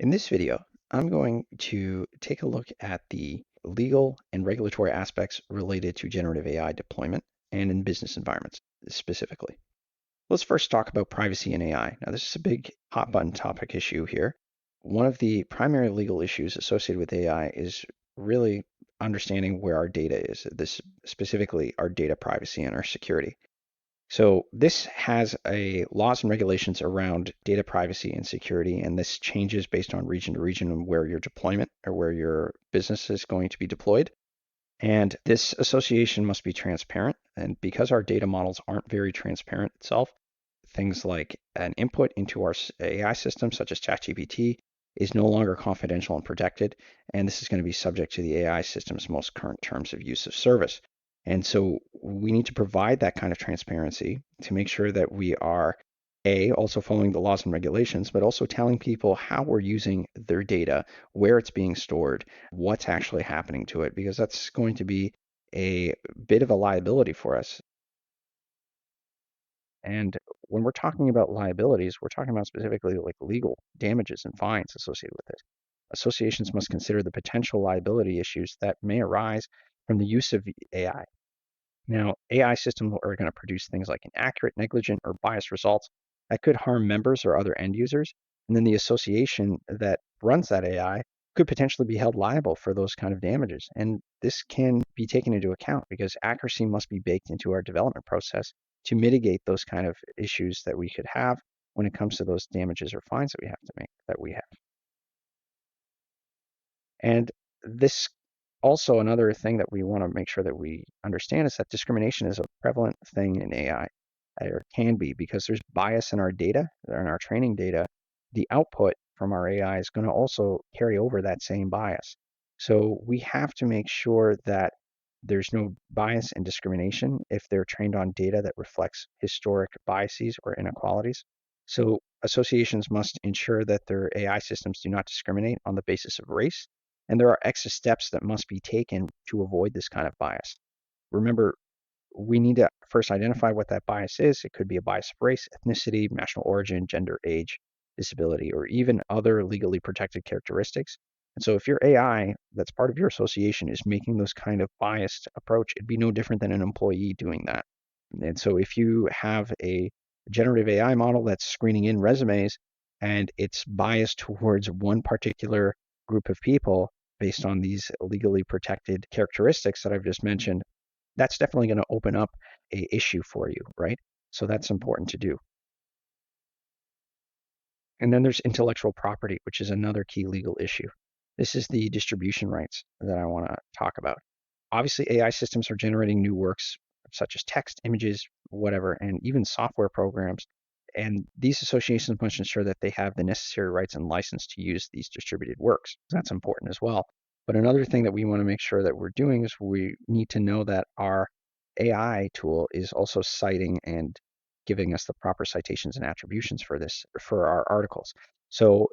In this video, I'm going to take a look at the legal and regulatory aspects related to generative AI deployment and in business environments specifically. Let's first talk about privacy and AI. Now, this is a big hot button topic issue here. One of the primary legal issues associated with AI is really understanding where our data is, this specifically our data privacy and our security. So this has laws and regulations around data privacy and security, and this changes based on region to region and where your deployment or where your business is going to be deployed. And this association must be transparent. And because our data models aren't very transparent itself, things like an input into our AI system, such as ChatGPT, is no longer confidential and protected. And this is going to be subject to the AI system's most current terms of use of service. And so we need to provide that kind of transparency to make sure that we are also following the laws and regulations, but also telling people how we're using their data, where it's being stored, what's actually happening to it, because that's going to be a bit of a liability for us. And when we're talking about liabilities, we're talking about specifically like legal damages and fines associated with it. Associations must consider the potential liability issues that may arise from the use of AI. Now, AI systems are going to produce things like inaccurate, negligent, or biased results that could harm members or other end users. And then the association that runs that AI could potentially be held liable for those kind of damages. And this can be taken into account because accuracy must be baked into our development process to mitigate those kind of issues that we could have when it comes to those damages or fines that we have to make, that we have. And this also, another thing that we want to make sure that we understand is that discrimination is a prevalent thing in AI, or can be, because there's bias in our data, in our training data. The output from our AI is going to also carry over that same bias. So we have to make sure that there's no bias and discrimination if they're trained on data that reflects historic biases or inequalities. So associations must ensure that their AI systems do not discriminate on the basis of race, and there are extra steps that must be taken to avoid this kind of bias. Remember, we need to first identify what that bias is. It could be a bias of race, ethnicity, national origin, gender, age, disability, or even other legally protected characteristics. And so if your AI that's part of your association is making those kind of biased approach, it'd be no different than an employee doing that. And so if you have a generative AI model that's screening in resumes and it's biased towards one particular group of people based on these legally protected characteristics that I've just mentioned, that's definitely going to open up an issue for you, right? So that's important to do. And then there's intellectual property, which is another key legal issue. This is the distribution rights that I want to talk about. Obviously, AI systems are generating new works such as text, images, whatever, and even software programs. And these associations must ensure that they have the necessary rights and license to use these distributed works. That's important as well. But another thing that we want to make sure that we're doing is we need to know that our AI tool is also citing and giving us the proper citations and attributions for our articles. So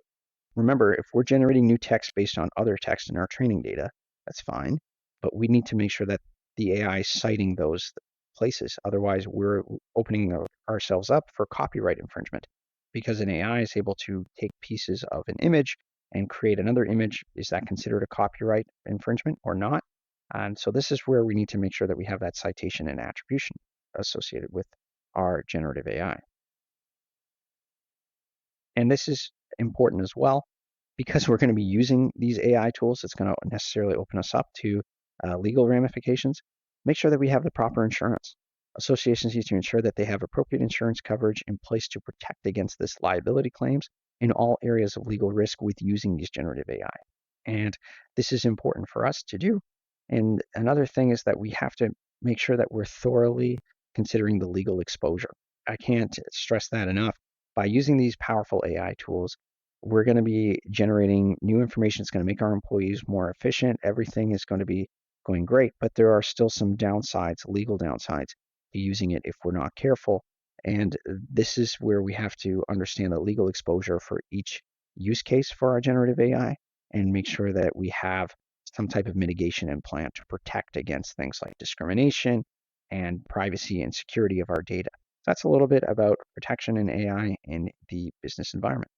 remember, if we're generating new text based on other text in our training data, that's fine, but we need to make sure that the AI is citing those places. Otherwise, we're opening ourselves up for copyright infringement, because an AI is able to take pieces of an image and create another image. Is that considered a copyright infringement or not? And so this is where we need to make sure that we have that citation and attribution associated with our generative AI. And this is important as well, because we're going to be using these AI tools. It's going to necessarily open us up to legal ramifications. Make sure that we have the proper insurance. Associations need to ensure that they have appropriate insurance coverage in place to protect against this liability claims in all areas of legal risk with using these generative AI. And this is important for us to do. And another thing is that we have to make sure that we're thoroughly considering the legal exposure. I can't stress that enough. By using these powerful AI tools, we're going to be generating new information. It's going to make our employees more efficient. Everything is going to be going great, but there are still some downsides, legal downsides, to using it if we're not careful. And this is where we have to understand the legal exposure for each use case for our generative AI and make sure that we have some type of mitigation and plan to protect against things like discrimination and privacy and security of our data. That's a little bit about protection in AI in the business environment.